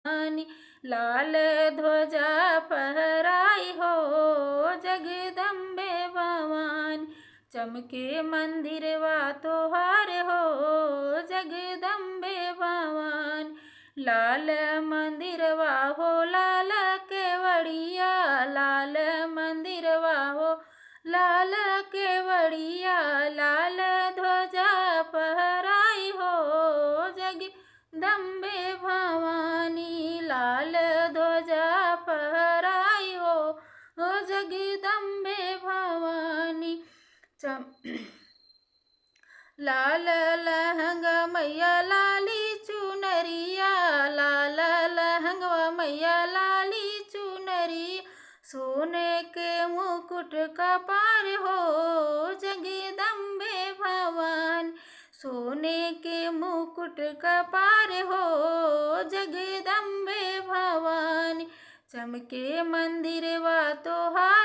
भवानी, लाल ध्वजा फहराई हो जगदम्बे भवानी। चमके मंदिरवा तोहार हो जगदम्बे भवानी, लाल मंदिरवा हो लाल केवड़िया, लाल मंदिरवा हो लाल केवड़िया, लाल ध्वजा फहराई हो जगदम्बे भवानी, लाल ध्वजा फहराई हो जगदम्बे भवानी। लाल लहंगा मैया लाली चुनरिया, लाल लहंगा मैया लाली चुनरी, सोने के मुकुट कपार हो जगदम्बे भवानी, सोने के मुकुट कपार हो जगदम्बे भवानी। चमके मंदिरवा तोहार